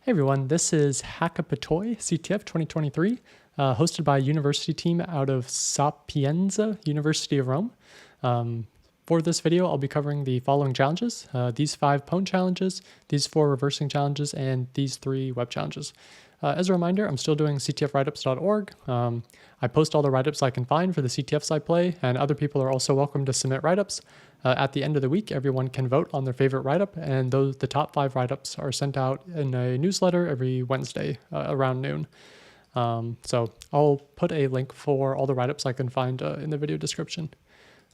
Hey everyone, this is Hackappatoi CTF 2023, hosted by a university team out of Sapienza, University of Rome. For this video, I'll be covering the following challenges, these 5 pwn challenges, these 4 reversing challenges, and these 3 web challenges. As a reminder, I'm still doing ctfwriteups.org. I post all the write-ups I can find for the CTFs I play, and other people are also welcome to submit write-ups. At the end of the week, everyone can vote on their favorite write-up, and the top 5 write-ups are sent out in a newsletter every Wednesday around noon. So I'll put a link for all the write-ups I can find in the video description.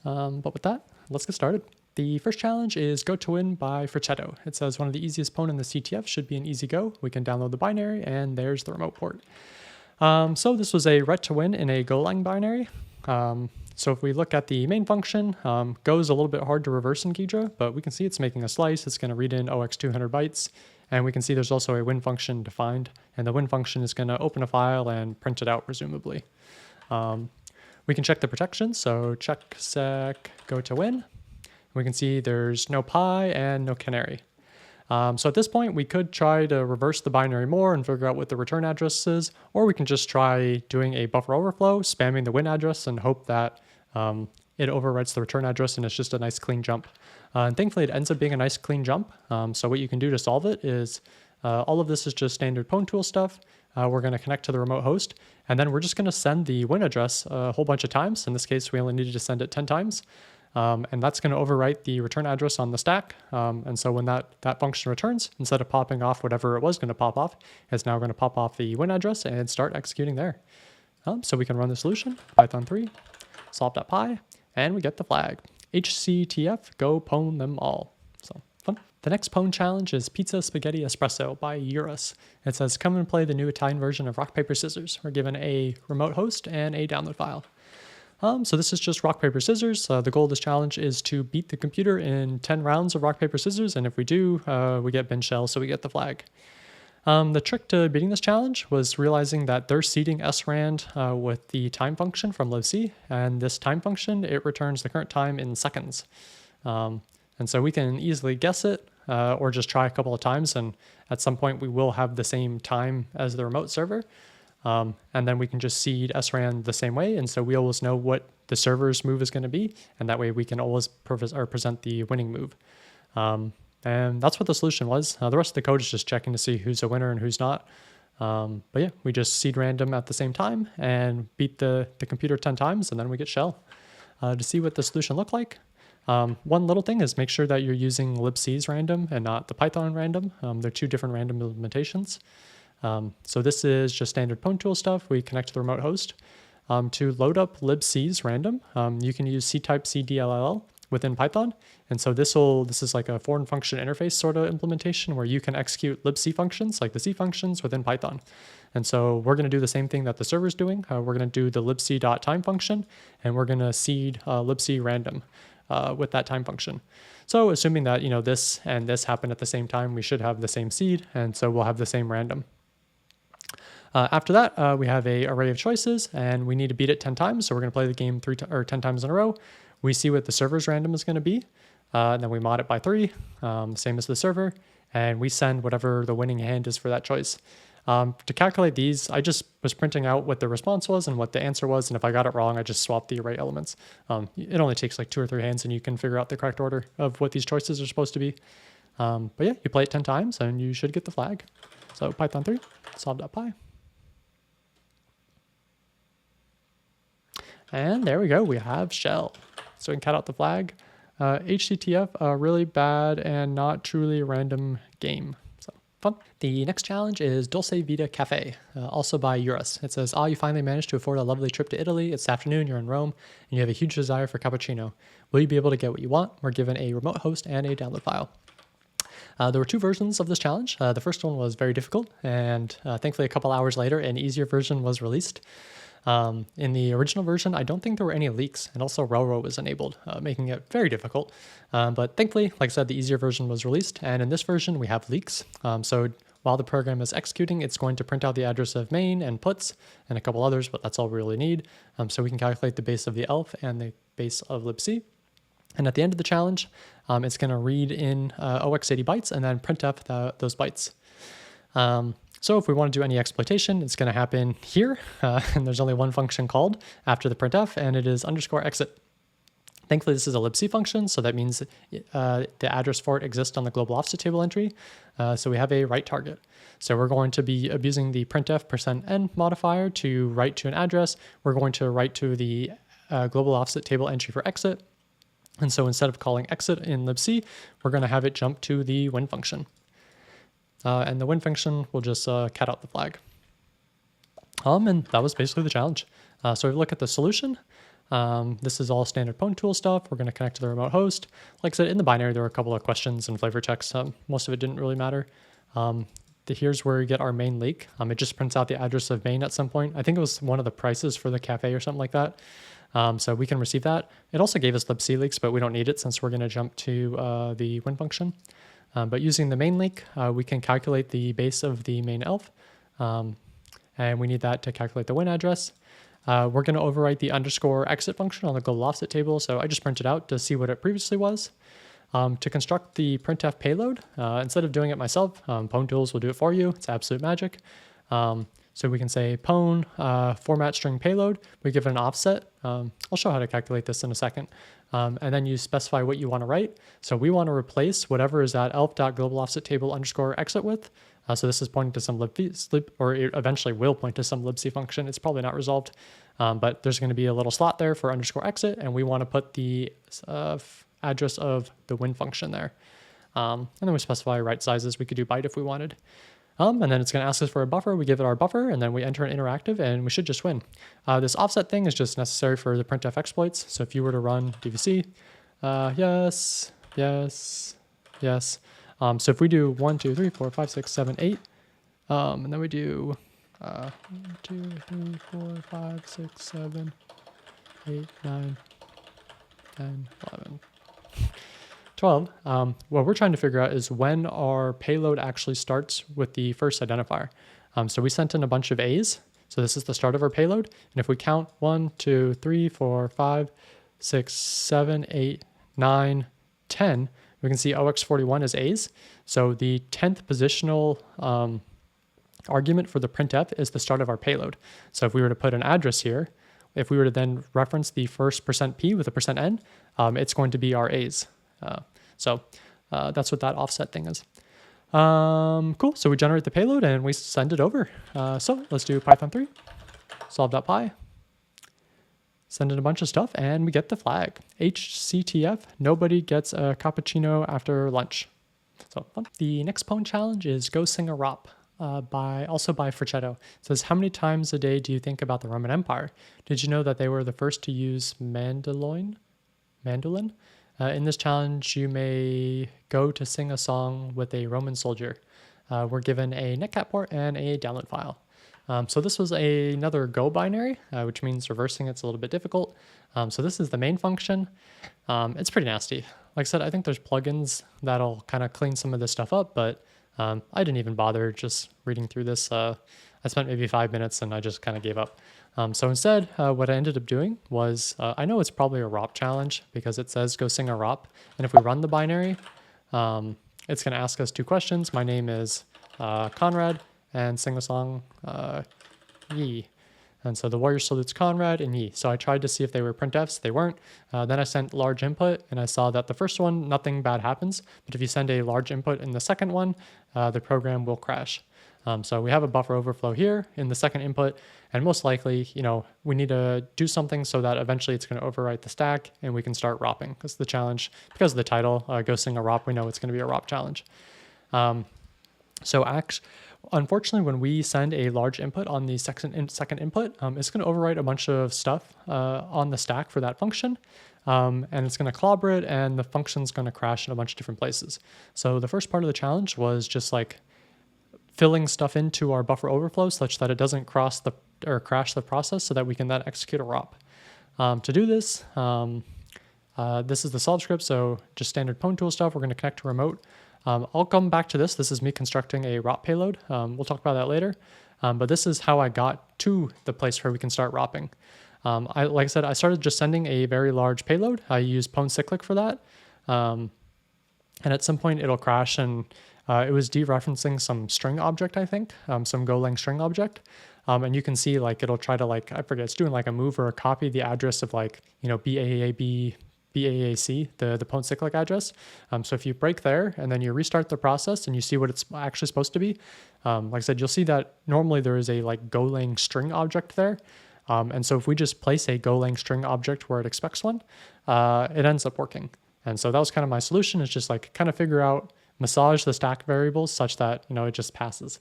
But with that, let's get started. The first challenge is Go to Win by Fratm. It says one of the easiest pwn in the CTF should be an easy go. We can download the binary, and there's the remote port. So this was a ret to win in a Golang binary. So if we look at the main function, Go is a little bit hard to reverse in Ghidra, but we can see it's making a slice. It's going to read in OX 200 bytes. And we can see there's also a win function defined. And the win function is going to open a file and print it out, presumably. We can check the protections. So check sec go to win. We can see there's no pi and no canary. So at this point, we could try to reverse the binary more and figure out what the return address is, or we can just try doing a buffer overflow, spamming the win address, and hope that it overwrites the return address and it's just a nice clean jump. And thankfully, it ends up being a nice clean jump. So what you can do to solve it is all of this is just standard pwn tool stuff. We're going to connect to the remote host, and then we're just going to send the win address a whole bunch of times. In this case, we only needed to send it 10 times. And that's going to overwrite the return address on the stack. And so when that function returns, instead of popping off whatever it was going to pop off, it's now going to pop off the win address and start executing there. So we can run the solution, Python 3, solve.py, and we get the flag. HCTF, go pwn them all. So fun. The next pwn challenge is pizza-spaghetti-espresso by Eurus. It says, come and play the new Italian version of rock, paper, scissors. We're given a remote host and a download file. So this is just rock, paper, scissors. The goal of this challenge is to beat the computer in 10 rounds of rock, paper, scissors. And if we do, we get bin shell, so we get the flag. The trick to beating this challenge was realizing that they're seeding srand with the time function from libc. And this time function, it returns the current time in seconds. And so we can easily guess it or just try a couple of times. And at some point, we will have the same time as the remote server. And then we can just seed srand the same way. And so we always know what the server's move is going to be. And that way we can always present the winning move. And that's what the solution was. The rest of the code is just checking to see who's a winner and who's not. But yeah, we just seed random at the same time and beat the computer 10 times, and then we get shell. To see what the solution looked like, one little thing is make sure that you're using libc's random and not the Python random. They're 2 different random implementations. So this is just standard pwn tool stuff. We connect to the remote host. To load up libc's random, you can use ctype cdll within Python. And so this is like a foreign function interface sort of implementation where you can execute libc functions like the C functions within Python. And so we're going to do the same thing that the server's doing. We're going to do the libc.time function, and we're going to seed libc random with that time function. So assuming that this and this happen at the same time, we should have the same seed, and so we'll have the same random. After that, we have an array of choices, and we need to beat it 10 times. So we're going to play the game 10 times in a row. We see what the server's random is going to be, and then we mod it by 3, same as the server, and we send whatever the winning hand is for that choice. To calculate these, I just was printing out what the response was and what the answer was, and if I got it wrong, I just swapped the array elements. It only takes like 2 or 3 hands, and you can figure out the correct order of what these choices are supposed to be. But yeah, you play it 10 times, and you should get the flag. So Python 3, solve.py. And there we go, we have shell. So we can cut out the flag. HCTF, a really bad and not truly random game. So fun. The next challenge is dolcevita-cafe, also by Eurus. It says, you finally managed to afford a lovely trip to Italy. It's afternoon, you're in Rome, and you have a huge desire for cappuccino. Will you be able to get what you want? We're given a remote host and a download file. There were 2 versions of this challenge. The first one was very difficult, and thankfully a couple hours later, an easier version was released. In the original version, I don't think there were any leaks, and also railroad was enabled, making it very difficult. But thankfully, like I said, the easier version was released, and in this version, we have leaks. So while the program is executing, it's going to print out the address of main and puts, and a couple others, but that's all we really need. So we can calculate the base of the elf and the base of libc. And at the end of the challenge, it's going to read in OX80 bytes and then printf those bytes. So if we want to do any exploitation, it's going to happen here. And there's only one function called after the printf, and it is _exit. Thankfully, this is a libc function, so that means the address for it exists on the global offset table entry. So we have a write target. So we're going to be abusing the printf %n modifier to write to an address. We're going to write to the global offset table entry for exit. And so instead of calling exit in libc, we're going to have it jump to the win function. And the win function will just cat out the flag. And that was basically the challenge. So we look at the solution. This is all standard pwn tool stuff. We're going to connect to the remote host. Like I said, in the binary, there were a couple of questions and flavor checks. Most of it didn't really matter. Here's where we get our main leak. It just prints out the address of main at some point. I think it was one of the prices for the cafe or something like that. So we can receive that. It also gave us libc leaks, but we don't need it since we're going to jump to the win function. But using the main leak, we can calculate the base of the main elf. And we need that to calculate the win address. We're going to overwrite the _exit function on the global offset table. So I just printed out to see what it previously was. To construct the printf payload, instead of doing it myself, pwn tools will do it for you. It's absolute magic. So we can say pwn format string payload. We give it an offset. I'll show how to calculate this in a second. And then you specify what you want to write. So we want to replace whatever is at elf.global offset table _exit with. So this is pointing to some libc, or it eventually will point to some libc function. It's probably not resolved, but there's going to be a little slot there for _exit, and we want to put the address of the win function there. And then we specify write sizes. We could do byte if we wanted. And then it's going to ask us for a buffer. We give it our buffer, and then we enter an interactive, and we should just win. This offset thing is just necessary for the printf exploits. So if you were to run dvc, yes, yes, yes. So if we do 1, 2, 3, 4, 5, 6, 7, 8, and then we do 1, 2, 3, 4, 5, 6, 7, 8, 9, 10, 11, 12. What we're trying to figure out is when our payload actually starts with the first identifier. So we sent in a bunch of A's. So this is the start of our payload. And if we count 1, 2, 3, 4, 5, 6, 7, 8, 9, 10, we can see OX41 is A's. So the 10th positional argument for the printf is the start of our payload. So if we were to put an address here, if we were to then reference the first %p with a %n, it's going to be our A's. So that's what that offset thing is. Cool. So we generate the payload and we send it over. So let's do Python 3, solve.py, send in a bunch of stuff, and we get the flag. HCTF, nobody gets a cappuccino after lunch. So fun. The next pwn challenge is go-sing-a-rop. Also by Frichetto. It says, how many times a day do you think about the Roman Empire? Did you know that they were the first to use mandolin? In this challenge, you may go to sing a song with a Roman soldier. We're given a netcat port and a download file. So this was another Go binary, which means reversing it's a little bit difficult. So this is the main function. It's pretty nasty. Like I said, I think there's plugins that'll kind of clean some of this stuff up, but I didn't even bother just reading through this. I spent maybe 5 minutes and I just kind of gave up. So instead, what I ended up doing was, I know it's probably a ROP challenge because it says go sing a ROP. And if we run the binary, it's going to ask us 2 questions. My name is Conrad, and sing the song Yi. And so the warrior salutes Conrad and Yi. So I tried to see if they were printfs. They weren't. Then I sent large input, and I saw that the first one, nothing bad happens. But if you send a large input in the second one, the program will crash. So we have a buffer overflow here in the second input, and most likely, we need to do something so that eventually it's going to overwrite the stack and we can start ropping. That's the challenge. Because of the title, go sing a ROP, we know it's going to be a ROP challenge. Unfortunately, when we send a large input on the second input, it's going to overwrite a bunch of stuff on the stack for that function, and it's going to clobber it, and the function's going to crash in a bunch of different places. So the first part of the challenge was just like filling stuff into our buffer overflow such that it doesn't crash the process, so that we can then execute a ROP. To do this, this is the solve script, so just standard pwn tool stuff. We're going to connect to remote. I'll come back to this. This is me constructing a ROP payload. We'll talk about that later. But this is how I got to the place where we can start ropping. Like I said, I started just sending a very large payload. I use pwn cyclic for that. And at some point it'll crash, and It was dereferencing some string object, I think, some Golang string object. And you can see like it'll try to like, I forget, it's doing like a move or a copy the address of like, BAAB, BAAC, the point cyclic address. So if you break there and then you restart the process and you see what it's actually supposed to be, like I said, you'll see that normally there is a like Golang string object there. And so if we just place a Golang string object where it expects one, it ends up working. And so that was kind of my solution, is just like kind of figure out, massage the stack variables such that, it just passes.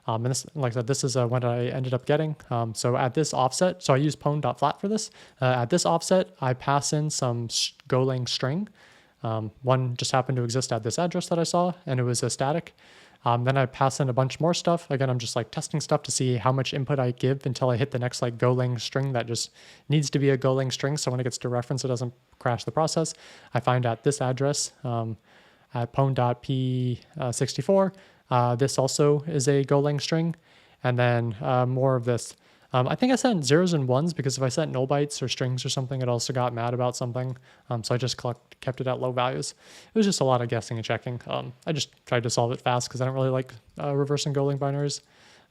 And this, like I said, this is what I ended up getting. So at this offset, so I use pwn.flat for this. At this offset, I pass in some Golang string. One just happened to exist at this address that I saw, and it was a static. Then I pass in a bunch more stuff. Again, I'm just like testing stuff to see how much input I give until I hit the next like Golang string that just needs to be a Golang string. So when it gets to reference, it doesn't crash the process. I find at this address, at pwn.p64, this also is a Golang string. And then more of this. I think I sent zeros and ones because if I sent null bytes or strings or something, it also got mad about something. So I just kept it at low values. It was just a lot of guessing and checking. I just tried to solve it fast because I don't really like reversing Golang binaries.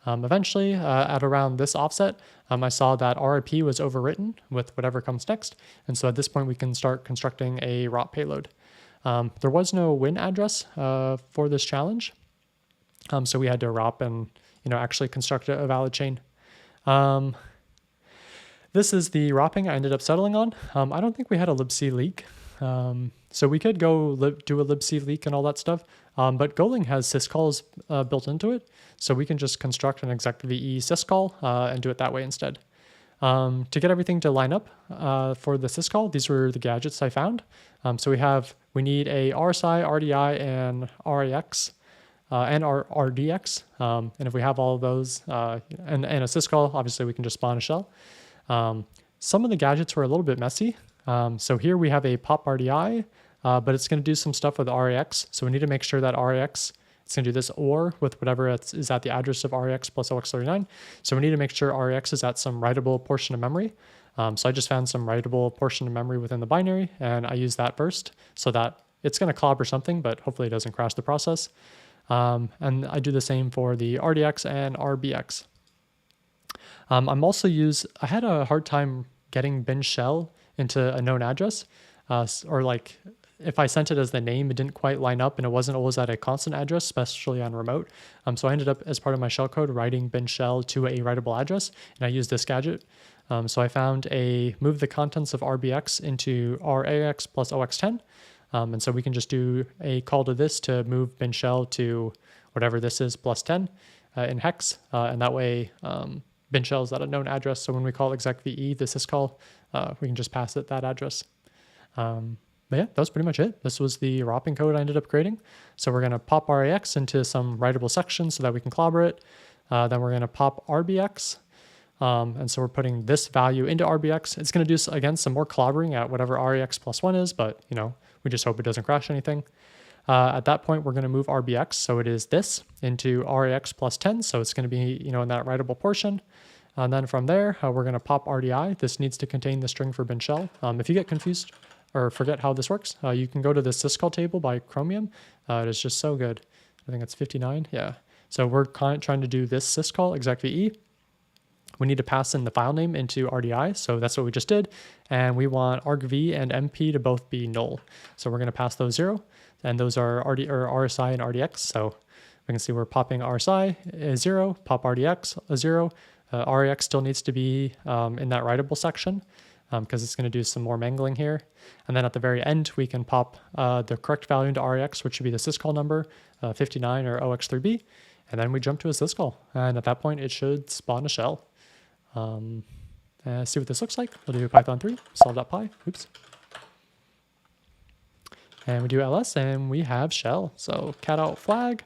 Eventually, at around this offset, I saw that RIP was overwritten with whatever comes next. And so at this point, we can start constructing a ROP payload. There was no win address for this challenge. So we had to ROP and actually construct a valid chain. This is the ROPing I ended up settling on. I don't think we had a libc leak. So we could go do a libc leak and all that stuff. But Golang has syscalls built into it. So we can just construct an exec-ve syscall and do it that way instead. To get everything to line up for the syscall, these were the gadgets I found. So we need a RSI, RDI, and RAX. And our RDX. And if we have all of those and a syscall, obviously we can just spawn a shell. Some of the gadgets were a little bit messy. So here we have a pop RDI, but it's going to do some stuff with RAX. So we need to make sure that RAX, it's going to do this OR with whatever is at the address of RAX plus OX39. So we need to make sure RAX is at some writable portion of memory. So I just found some writable portion of memory within the binary, and I use that first so that it's going to clobber something, but hopefully it doesn't crash the process. And I do the same for the RDX and RBX. I had a hard time getting bin shell into a known address, or like if I sent it as the name, it didn't quite line up and it wasn't always at a constant address, especially on remote. So I ended up, as part of my shellcode, writing bin shell to a writable address, and I used this gadget. So I found move the contents of RBX into RAX plus OX10. And so we can just do a call to this to move bin shell to whatever this is plus 10 in hex. And that way bin shell is at a known address. So when we call exec-ve, the syscall, we can just pass it that address. But yeah, that was pretty much it. This was the ROPing code I ended up creating. So we're going to pop RAX into some writable section so that we can clobber it. Then we're going to pop RBX. And so we're putting this value into RBX. It's going to do, again, some more clobbering at whatever RAX plus 1 is, but we just hope it doesn't crash anything. At that point, we're going to move RBX. So it is this into RAX plus 10. So it's going to be, in that writable portion. And then from there, we're going to pop RDI. This needs to contain the string for bin shell. If you get confused or forget how this works, you can go to the syscall table by Chromium. It is just so good. I think it's 59. Yeah. So we're trying to do this syscall, exec-ve. We need to pass in the file name into RDI. So that's what we just did. And we want argv and MP to both be null. So we're going to pass those 0. And those are RSI and RDX. So we can see we're popping RSI is 0, pop RDX a 0. RAX still needs to be in that writable section because it's going to do some more mangling here. And then at the very end, we can pop the correct value into RAX, which should be the syscall number, 59 or OX3B. And then we jump to a syscall. And at that point, it should spawn a shell. See what this looks like. We'll do Python 3, solve.py, oops. And we do ls, and we have shell. So cat out flag,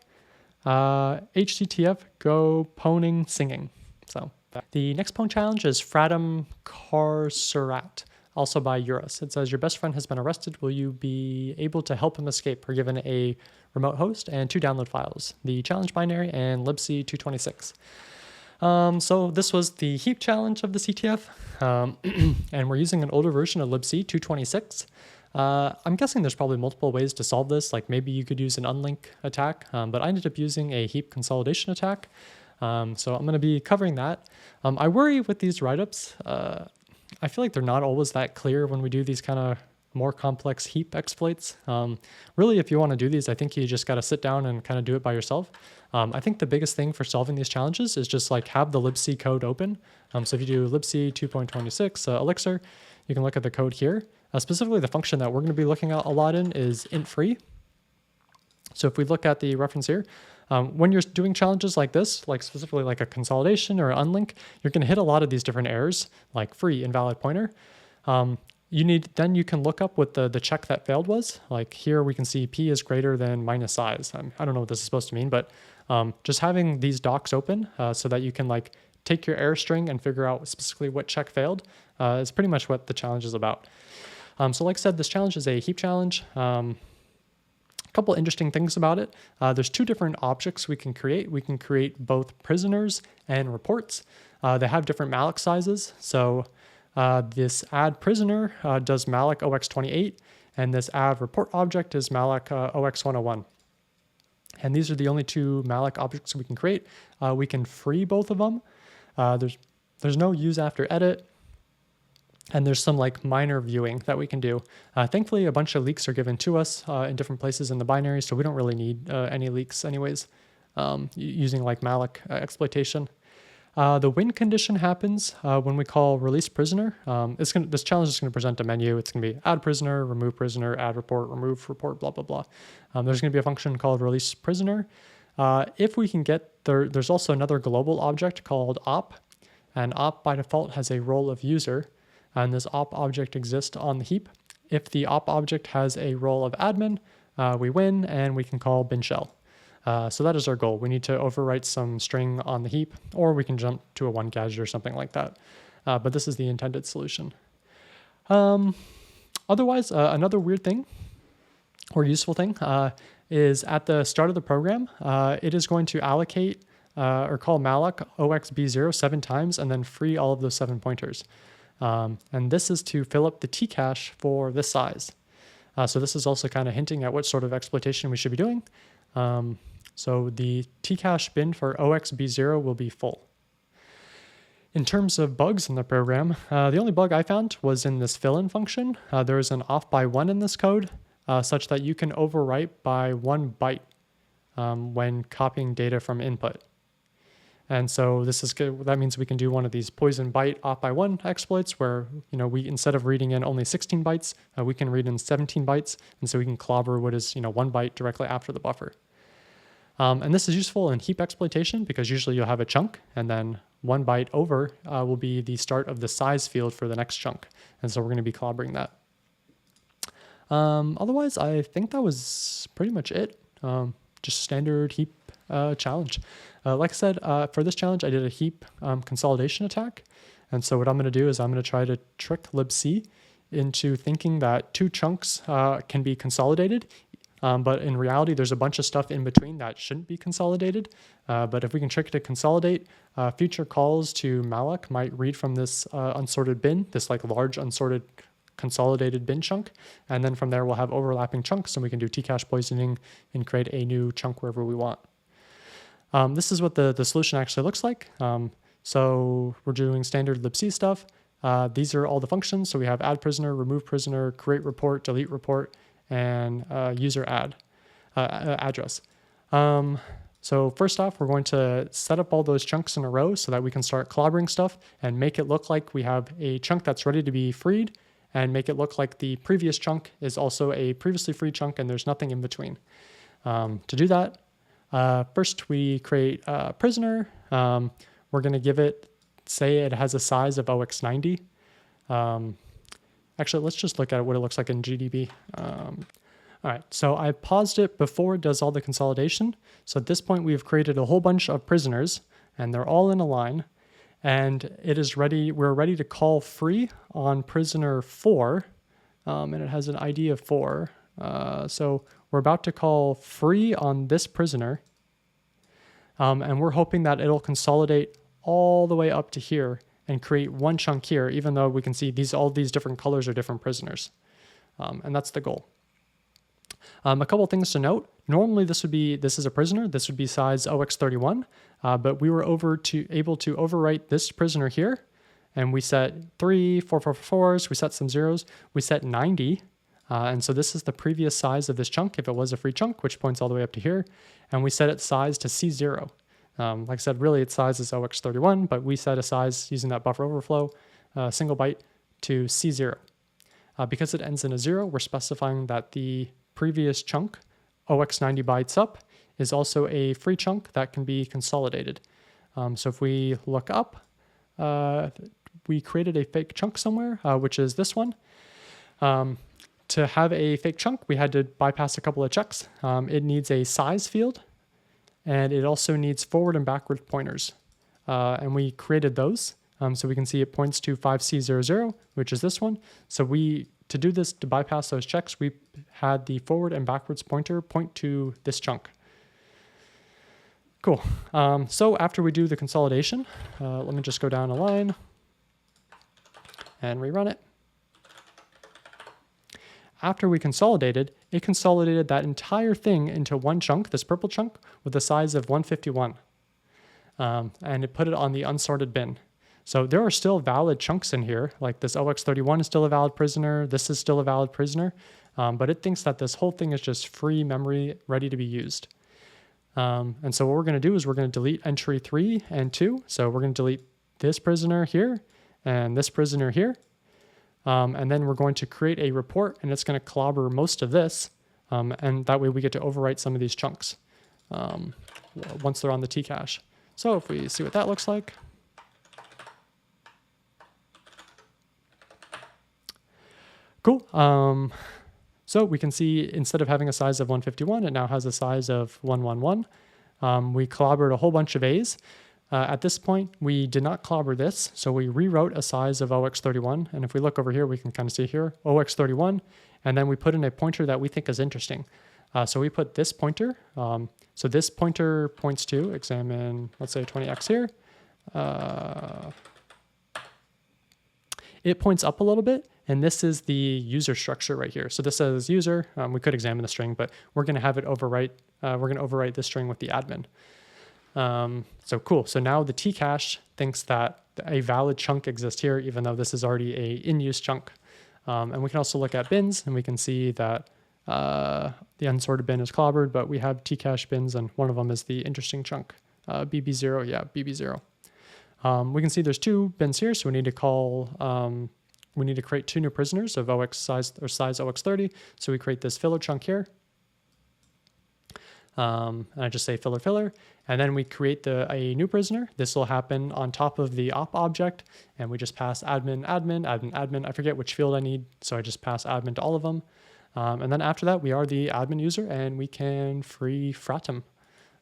HTTF go poning singing. So the next pwn challenge is fratm-carcerat, also by Eurus. It says, your best friend has been arrested. Will you be able to help him escape? We're given a remote host and 2 download files, the challenge binary and libc226. So this was the heap challenge of the CTF, and we're using an older version of libc226. I'm guessing there's probably multiple ways to solve this. Like maybe you could use an unlink attack, but I ended up using a heap consolidation attack. So I'm going to be covering that. I worry with these write-ups. I feel like they're not always that clear when we do these kind of more complex heap exploits. Really, if you want to do these, I think you just got to sit down and kind of do it by yourself. I think the biggest thing for solving these challenges is just like have the libc code open. So if you do libc 2.26 elixir, you can look at the code here. Specifically, the function that we're going to be looking at a lot in is int free. So if we look at the reference here, when you're doing challenges like this, like specifically like a consolidation or an unlink, you're going to hit a lot of these different errors, like free, invalid pointer. Then you can look up what the check that failed was. Like here we can see p is greater than minus size. I don't know what this is supposed to mean, but just having these docs open so that you can like take your error string and figure out specifically what check failed is pretty much what the challenge is about. So like I said, this challenge is a heap challenge. A couple interesting things about it. There's two different objects we can create. We can create both prisoners and reports. They have different malloc sizes. So this add prisoner does malloc OX28, and this add report object is malloc OX101. And these are the only two malloc objects we can create. We can free both of them. There's no use after edit. And there's some like minor viewing that we can do. Thankfully, a bunch of leaks are given to us in different places in the binary, so we don't really need any leaks anyways, using like malloc exploitation. The win condition happens when we call release prisoner. This challenge is going to present a menu. It's going to be add prisoner, remove prisoner, add report, remove report, blah, blah, blah. There's going to be a function called release prisoner. If we can get there, there's also another global object called op, and op by default has a role of user. And this op object exists on the heap. If the op object has a role of admin, we win and we can call bin shell. So that is our goal. We need to overwrite some string on the heap, or we can jump to a one gadget or something like that. But this is the intended solution. Otherwise, another weird thing or useful thing is at the start of the program, it is going to allocate or call malloc oxb0 7 times and then free all of those 7 pointers. And this is to fill up the T cache for this size. So this is also kind of hinting at what sort of exploitation we should be doing. So the T cache bin for OXB0 will be full. In terms of bugs in the program, the only bug I found was in this fill-in function. There is an off by 1 in this code, such that you can overwrite by 1 byte when copying data from input. And so this is good. That means we can do one of these poison byte off by 1 exploits where, we, instead of reading in only 16 bytes, we can read in 17 bytes. And so we can clobber what is, 1 byte directly after the buffer. And this is useful in heap exploitation because usually you'll have a chunk and then 1 byte over will be the start of the size field for the next chunk. And so we're going to be clobbering that. Otherwise, I think that was pretty much it. Just standard heap challenge. Like I said, for this challenge, I did a heap consolidation attack. And so what I'm going to do is I'm going to try to trick libc into thinking that 2 chunks can be consolidated. But in reality, there's a bunch of stuff in between that shouldn't be consolidated. But if we can trick it to consolidate, future calls to malloc might read from this unsorted bin, this like large unsorted consolidated bin chunk. And then from there, we'll have overlapping chunks and we can do T-cache poisoning and create a new chunk wherever we want. This is what the solution actually looks like. So we're doing standard libc stuff. These are all the functions. So we have add prisoner, remove prisoner, create report, delete report, and user address. So first off, we're going to set up all those chunks in a row so that we can start clobbering stuff and make it look like we have a chunk that's ready to be freed and make it look like the previous chunk is also a previously freed chunk and there's nothing in between. To do that, first we create a prisoner. We're going to give it, say it has a size of OX90. Actually, let's just look at what it looks like in GDB. All right, so I paused it before it does all the consolidation. So at this point, we've created a whole bunch of prisoners, and they're all in a line. And it is ready. We're ready to call free on prisoner 4, and it has an ID of 4. So we're about to call free on this prisoner, and we're hoping that it'll consolidate all the way up to here and create one chunk here, even though we can see all these different colors are different prisoners. and that's the goal. A couple things to note. Normally this is a prisoner. This would be size OX31, but we were able to overwrite this prisoner here, and we set 3, 4, 4, 4s. We set some zeros. We set 90, and so this is the previous size of this chunk if it was a free chunk, which points all the way up to here, and we set its size to C0. Like I said, really its size is OX31, but we set a size using that buffer overflow single byte to C0. Because it ends in a 0, we're specifying that the previous chunk, OX90 bytes up, is also a free chunk that can be consolidated. So if we look up, we created a fake chunk somewhere, which is this one. To have a fake chunk, we had to bypass a couple of checks. It needs a size field, and it also needs forward and backward pointers. And we created those. So we can see it points to 5C00, which is this one. So to do this, to bypass those checks, we had the forward and backwards pointer point to this chunk. Cool. So after we do the consolidation, let me just go down a line and rerun it. After we consolidated, it consolidated that entire thing into one chunk, this purple chunk, with a size of 151. And it put it on the unsorted bin. So there are still valid chunks in here, like this OX31 is still a valid prisoner, this is still a valid prisoner, but it thinks that this whole thing is just free memory ready to be used. And so what we're going to do is we're going to delete entry 3 and 2. So we're going to delete this prisoner here and this prisoner here. And then we're going to create a report, and it's going to clobber most of this, and that way we get to overwrite some of these chunks once they're on the T-cache. So if we see what that looks like. Cool. So we can see instead of having a size of 151, it now has a size of 111. We clobbered a whole bunch of A's. At this point, we did not clobber this, so we rewrote a size of OX31. And if we look over here, we can kind of see here, OX31, and then we put in a pointer that we think is interesting. So we put this pointer. So this pointer points to, examine, let's say 20x here. It points up a little bit, and this is the user structure right here. So this says user. We could examine the string, but we're going to have it overwrite. We're going to overwrite this string with the admin. So cool. So now the T-cache thinks that a valid chunk exists here, even though this is already a in-use chunk. And we can also look at bins, and we can see that the unsorted bin is clobbered, but we have T-cache bins, and one of them is the interesting chunk, BB0. Yeah, BB0. We can see there's 2 bins here, so we need to call. We need to create 2 new prisoners of OX size or size OX30. So we create this filler chunk here. And I just say filler, and then we create a new prisoner. This will happen on top of the op object, and we just pass admin, admin, admin, admin. I forget which field I need, so I just pass admin to all of them. And then after that, we are the admin user, and we can free fratm.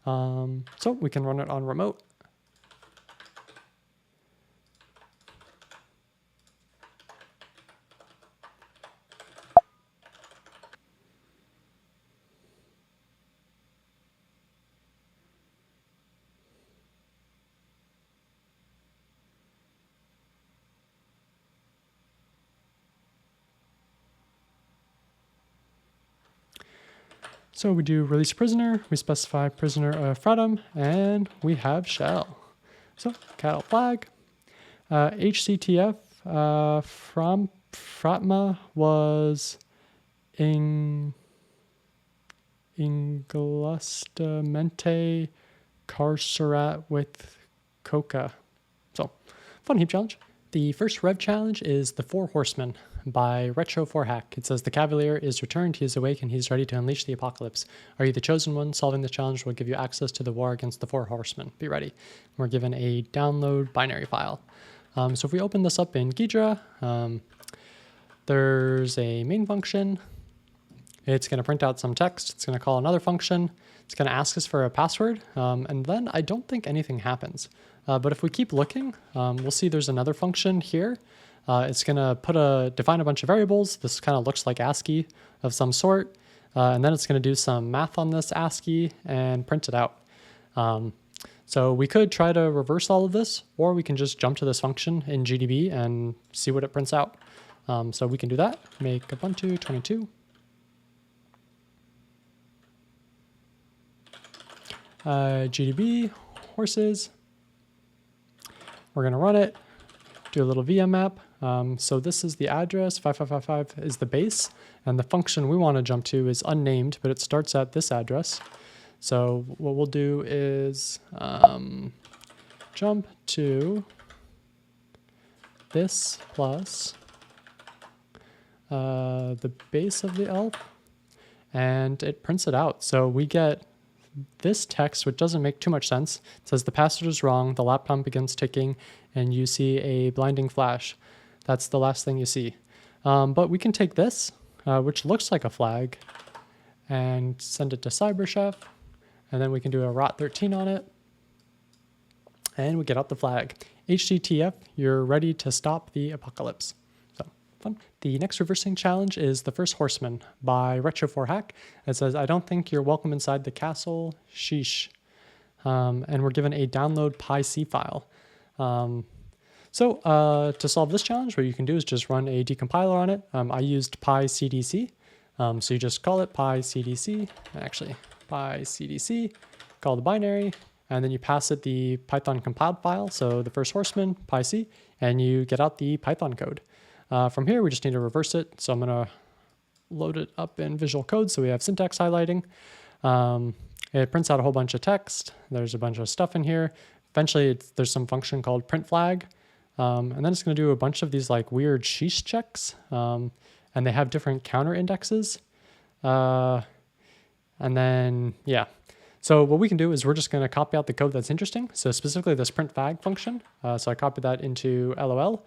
So we can run it on remote. So we do release prisoner, we specify prisoner fratm, and we have shell. So cattle flag, HCTF from fratma was pizza-spaghetti-carcerat with coca. So fun heap challenge. The first rev challenge is the-four-horsemen by Retro4Hack. It says the Cavalier is returned, he is awake, and he is ready to unleash the apocalypse. Are you the chosen one? Solving this challenge will give you access to the war against the four-horsemen. Be ready. We're given a download binary file. So if we open this up in Ghidra, there's a main function. It's going to print out some text. It's going to call another function. It's going to ask us for a password, and then I don't think anything happens. But if we keep looking, we'll see there's another function here. It's going to define a bunch of variables. This kind of looks like ASCII of some sort. And then it's going to do some math on this ASCII and print it out. So we could try to reverse all of this, or we can just jump to this function in GDB and see what it prints out. So we can do that. Make Ubuntu 22. GDB, horses. We're going to run it, do a little VM map. So this is the address, 5555 is the base, and the function we want to jump to is unnamed, but it starts at this address. So what we'll do is jump to this plus the base of the elf, and it prints it out. So we get this text, which doesn't make too much sense. It says the password is wrong, the laptop begins ticking, and you see a blinding flash. That's the last thing you see. But we can take this, which looks like a flag, and send it to CyberChef, and then we can do a rot13 on it, and we get out the flag. HCTF, you're ready to stop the apocalypse. So, fun. The next reversing challenge is the First Horseman by Retro4Hack. It says, I don't think you're welcome inside the castle, sheesh. And we're given a download PyC file. So to solve this challenge, what you can do is just run a decompiler on it. I used pycdc. So you just call it pycdc, actually pycdc, call the binary, and then you pass it the Python compiled file, so the First Horseman, PyC, and you get out the Python code. From here, we just need to reverse it. So I'm going to load it up in Visual Code so we have syntax highlighting. It prints out a whole bunch of text. There's a bunch of stuff in here. Eventually, there's some function called print flag. And then it's going to do a bunch of these like weird sheesh checks. And they have different counter indexes. And then, yeah. So what we can do is we're just going to copy out the code that's interesting. So specifically this print flag function. So I copied that into LOL.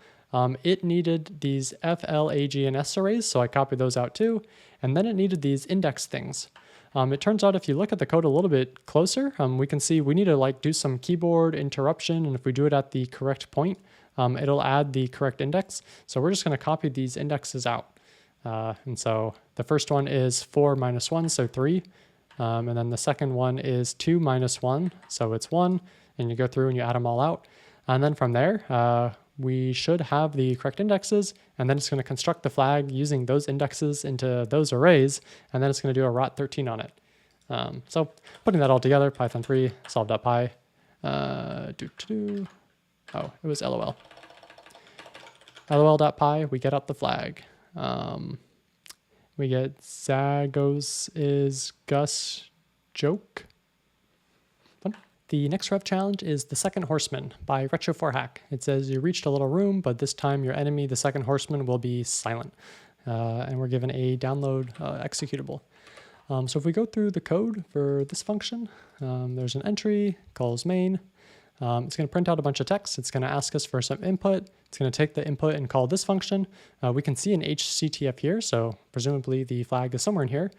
It needed these F, L, A, G, and S arrays. So I copied those out too. And then it needed these index things. It turns out if you look at the code a little bit closer, we can see we need to like do some keyboard interruption. And if we do it at the correct point, it'll add the correct index. So we're just going to copy these indexes out. And so the first one is 4 minus 1, so 3. And then the second one is 2 minus 1, so it's 1. And you go through and you add them all out. And then from there, we should have the correct indexes, and then it's going to construct the flag using those indexes into those arrays, and then it's going to do a rot13 on it. So putting that all together, Python 3, solve.py, oh, it was LOL. LOL.py, we get out the flag. We get Zagos is Gus joke. Fun. The next rev challenge is the Second Horseman by Retro4Hack. It says you reached a little room, but this time your enemy, the Second Horseman, will be silent. And we're given a download executable. So if we go through the code for this function, there's an entry, calls main. It's going to print out a bunch of text. It's going to ask us for some input. It's going to take the input and call this function. We can see an HCTF here, so presumably the flag is somewhere in here.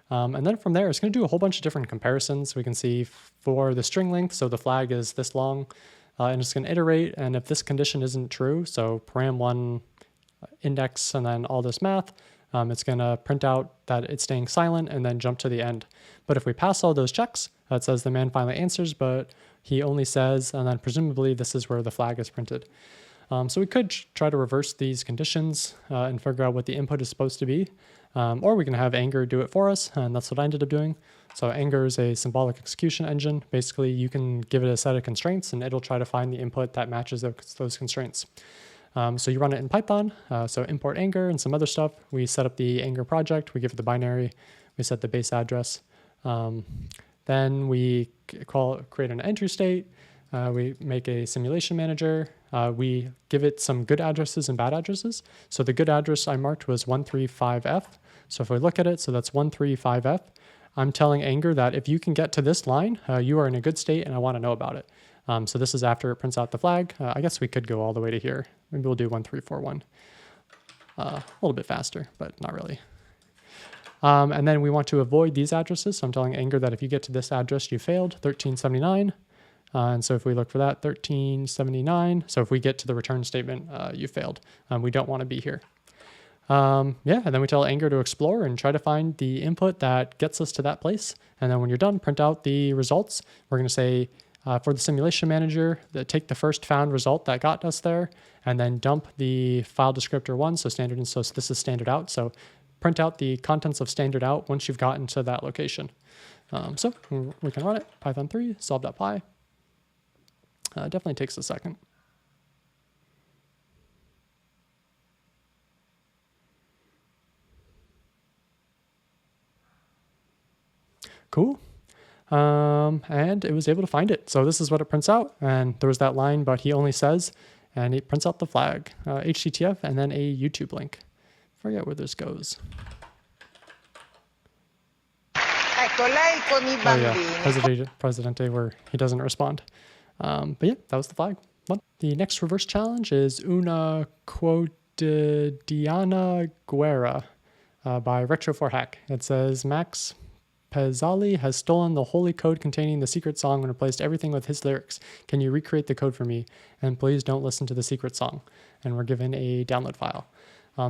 And then from there, it's going to do a whole bunch of different comparisons. We can see for the string length, so the flag is this long, and it's going to iterate. And if this condition isn't true, so param1 index and then all this math, it's going to print out that it's staying silent and then jump to the end. But if we pass all those checks, it says the man finally answers, but he only says, and then presumably this is where the flag is printed. So we could try to reverse these conditions and figure out what the input is supposed to be. Or we can have Anger do it for us, and that's what I ended up doing. So Anger is a symbolic execution engine. Basically, you can give it a set of constraints, and it'll try to find the input that matches those constraints. So you run it in Python, so import Anger and some other stuff. We set up the Anger project. We give it the binary. We set the base address. Then we create an entry state. We make a simulation manager. We give it some good addresses and bad addresses. So the good address I marked was 135F. So if we look at it, so that's 135F. I'm telling Anger that if you can get to this line, you are in a good state and I want to know about it. So this is after it prints out the flag. I guess we could go all the way to here. Maybe we'll do 1341. A little bit faster, but not really. And then we want to avoid these addresses. So I'm telling Anger that if you get to this address, you failed, 1379. And so if we look for that, 1379. So if we get to the return statement, you failed. We don't want to be here. And then we tell Anger to explore and try to find the input that gets us to that place. And then when you're done, print out the results. We're going to say For the simulation manager, take the first found result that got us there, and then dump the file descriptor 1, so standard, and so this is standard out. So print out the contents of standard out once you've gotten to that location. So we can run it, Python 3, solve.py. Definitely takes a second. Cool. And it was able to find it. So this is what it prints out. And there was that line, but he only says, and it prints out the flag, HCTF, and then a YouTube link. Forget where this goes. Ecco, lei con I bambini. Yeah, Presidente, where he doesn't respond. But yeah, that was the flag. The next reverse challenge is una-quotidiana-guerra by Retro4Hack. It says, Max Pezzali has stolen the holy code containing the secret song and replaced everything with his lyrics. Can you recreate the code for me? And please don't listen to the secret song. And we're given a download file.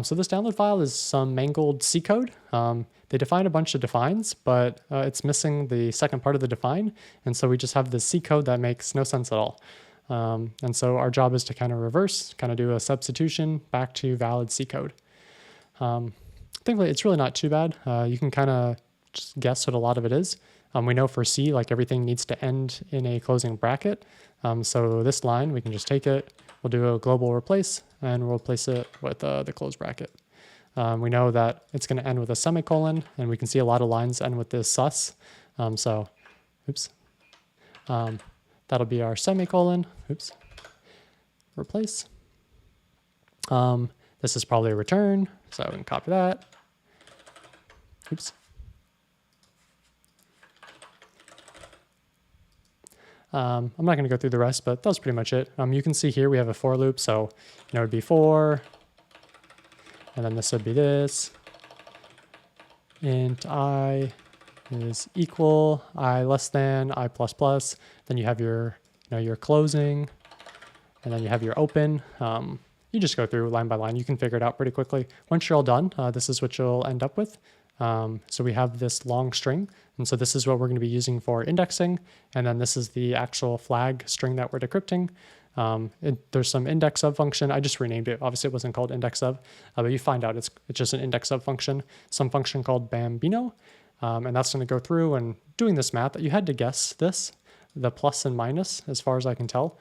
So this download file is some mangled C code. They define a bunch of defines, but it's missing the second part of the define. And so we just have this C code that makes no sense at all. And so our job is to kind of reverse, kind of do a substitution back to valid C code. Thankfully, it's really not too bad. You can kind of just guess what a lot of it is. We know for C, like everything needs to end in a closing bracket. So this line, we can just take it, we'll do a global replace, and we'll replace it with the close bracket. We know that it's going to end with a semicolon, and we can see a lot of lines end with this sus. That'll be our semicolon. Oops. Replace. This is probably a return, so we can copy that. Oops. I'm not going to go through the rest, but that was pretty much it. You can see here we have a for loop, so it would be for, and then this would be this. Int I is equal, I less than, I plus plus. Then you have your, your closing, and then you have your open. You just go through line by line. You can figure it out pretty quickly. Once you're all done, this is what you'll end up with. So we have this long string, and so this is what we're going to be using for indexing, and then this is the actual flag string that we're decrypting. There's some index of function. I just renamed it. Obviously, it wasn't called index of, but you find out it's just an index of function. Some function called bambino, and that's going to go through and doing this math. You had to guess this, the plus and minus, as far as I can tell.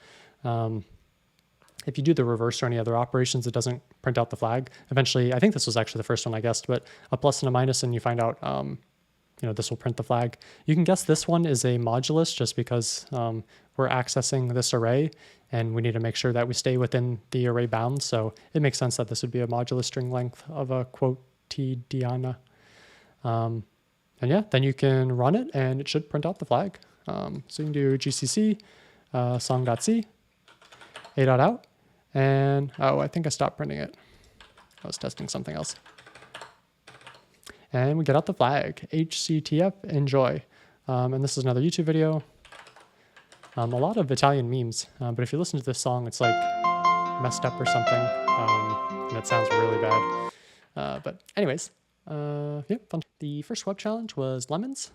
If you do the reverse or any other operations, it doesn't print out the flag. Eventually, I think this was actually the first one I guessed, but a plus and a minus, and you find out, this will print the flag. You can guess this one is a modulus just because we're accessing this array, and we need to make sure that we stay within the array bounds. So it makes sense that this would be a modulus string length of a quotidiana. And yeah, then you can run it, and it should print out the flag. So you can do gcc song.c, a.out. And, I think I stopped printing it. I was testing something else. And we get out the flag, HCTF, enjoy. And this is another YouTube video. A lot of Italian memes, but if you listen to this song, it's like messed up or something, and it sounds really bad. But anyways, yeah, fun. The first web challenge was lemons.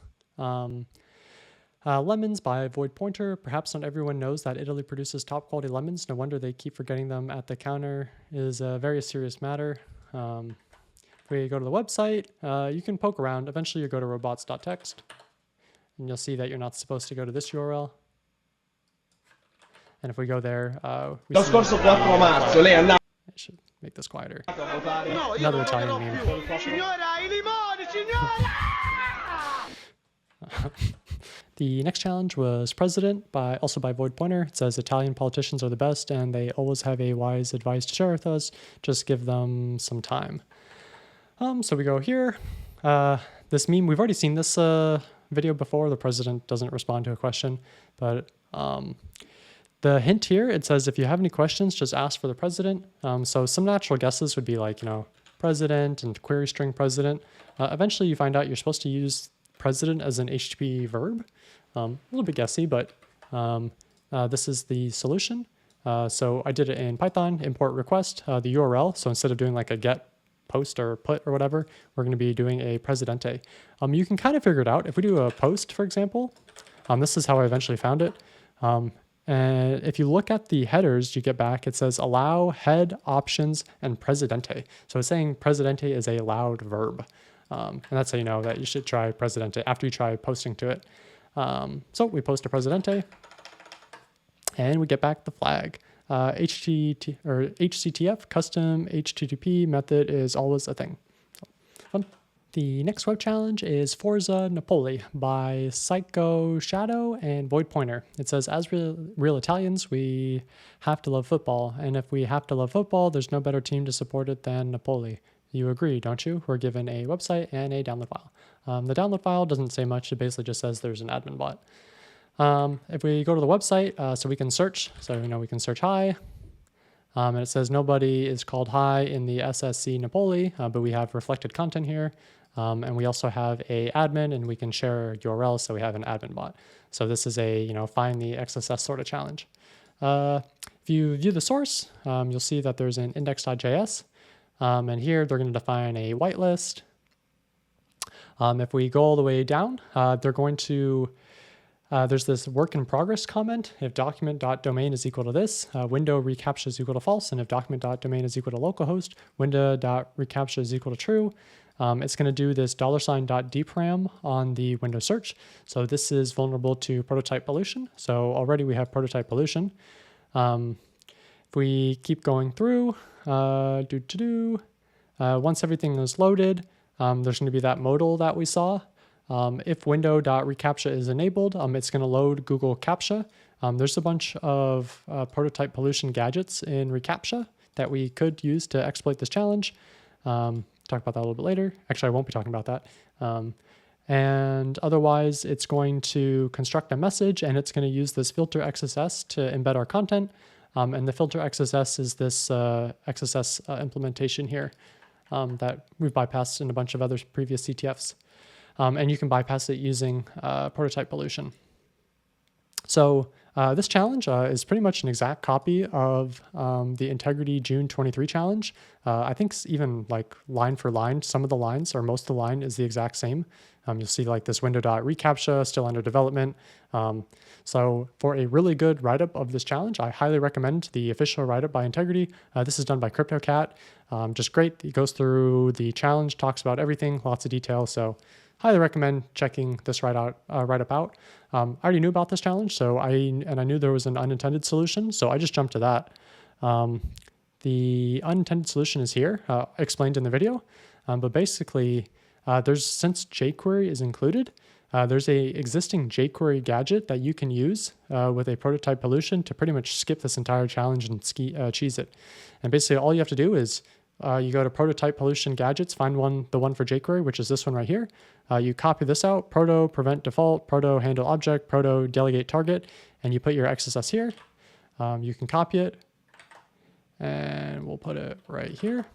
Lemons by Void Pointer. Perhaps not everyone knows that Italy produces top quality lemons. No wonder they keep forgetting them at the counter. It is a very serious matter. If we go to the website, you can poke around. Eventually you go to robots.txt, and you'll see that you're not supposed to go to this URL. And if we go there, we see I should make this quieter. Another Italian meme. The next challenge was President, also by Void Pointer. It says Italian politicians are the best, and they always have a wise advice to share with us. Just give them some time. So we go here. This meme, we've already seen this video before. The president doesn't respond to a question, but the hint here, it says if you have any questions, just ask for the president. So some natural guesses would be like, president and query string president. Eventually you find out you're supposed to use president as an HTTP verb. A little bit guessy, but this is the solution. So I did it in Python, import request, the URL. So instead of doing like a get post or put or whatever, we're going to be doing a presidente. You can kind of figure it out. If we do a post, for example, this is how I eventually found it. And if you look at the headers you get back, it says allow, head, options, and presidente. So it's saying presidente is a loud verb. And that's how you know that you should try presidente after you try posting to it. So we post a presidente, and we get back the flag. HCTF custom HTTP method is always a thing. So, fun. The next web challenge is Forza-Napoli by Psycho Shadow and Void Pointer. It says, as real Italians, we have to love football. And if we have to love football, there's no better team to support it than Napoli. You agree, don't you? We're given a website and a download file. The download file doesn't say much. It basically just says there's an admin bot. If we go to the website, so we can search. So we can search hi. And it says nobody is called hi in the SSC Napoli, but we have reflected content here. And we also have a admin, and we can share URLs, so we have an admin bot. So this is a find the XSS sort of challenge. If you view the source, you'll see that there's an index.js, and here they're going to define a whitelist. If we go all the way down, they're going to there's this work in progress comment. If document.domain is equal to this, window reCAPTCHA is equal to false, and if document.domain is equal to localhost, window.reCAPTCHA is equal to true. It's going to do this $.dparam on the window search. So this is vulnerable to prototype pollution. So already we have prototype pollution. If we keep going through, once everything is loaded, there's going to be that modal that we saw. If window.reCAPTCHA is enabled, it's going to load Google CAPTCHA. There's a bunch of prototype pollution gadgets in reCAPTCHA that we could use to exploit this challenge. Talk about that a little bit later. Actually, I won't be talking about that. And otherwise, it's going to construct a message, and it's going to use this filter XSS to embed our content. And the filter XSS is this XSS implementation here that we've bypassed in a bunch of other previous CTFs. And you can bypass it using prototype pollution. So this challenge is pretty much an exact copy of the Integrity June 23 challenge. I think even like line for line, some of the lines or most of the line is the exact same. You'll see like this window.reCAPTCHA still under development. So for a really good write-up of this challenge, I highly recommend the official write-up by Integrity. This is done by CryptoCat. Just great. It goes through the challenge, talks about everything, lots of detail. So highly recommend checking this write-up out. I already knew about this challenge, so I knew there was an unintended solution, so I just jumped to that. The unintended solution is here, explained in the video, but basically, since jQuery is included, there's a existing jQuery gadget that you can use with a prototype pollution to pretty much skip this entire challenge and cheese it. And basically, all you have to do is you go to prototype pollution gadgets, find the one for jQuery, which is this one right here. You copy this out, proto prevent default, proto handle object, proto delegate target, and you put your XSS here. You can copy it, and we'll put it right here.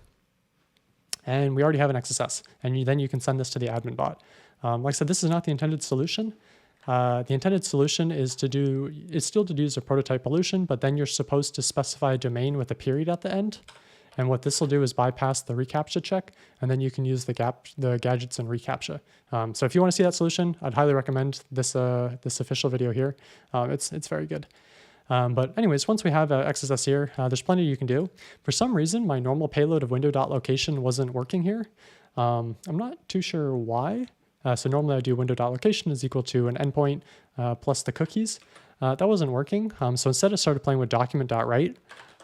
And we already have an XSS, and then you can send this to the admin bot. Like I said, this is not the intended solution. The intended solution is still to use a prototype pollution, but then you're supposed to specify a domain with a period at the end. And what this will do is bypass the reCAPTCHA check, and then you can use the gadgets in reCAPTCHA. So if you want to see that solution, I'd highly recommend this official video here. It's very good. But anyways, once we have XSS here, there's plenty you can do. For some reason, my normal payload of window.location wasn't working here. I'm not too sure why. So normally I do window.location is equal to an endpoint plus the cookies. That wasn't working. So instead I started playing with document.write.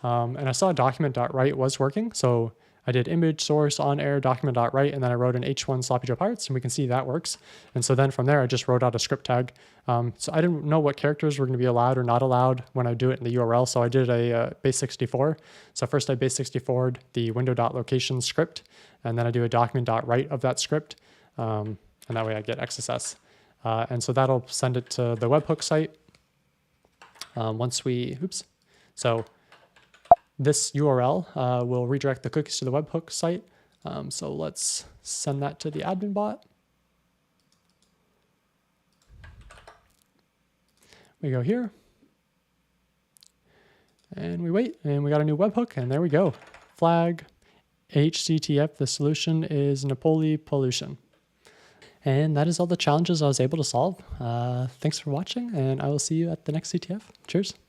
And I saw document.write was working. So I did image source on air document.write, and then I wrote an H1 sloppy Joe Pirates, and we can see that works. And so then from there, I just wrote out a script tag. So I didn't know what characters were going to be allowed or not allowed when I do it in the URL. So I did a base64. So first I base64'd the window.location script, and then I do a document.write of that script. And that way I get XSS. And so that'll send it to the webhook site. So this URL will redirect the cookies to the webhook site. So let's send that to the admin bot. We go here, and we wait, and we got a new webhook, and there we go. Flag HCTF, the solution is Napoli pollution. And that is all the challenges I was able to solve. Thanks for watching, and I will see you at the next CTF. Cheers.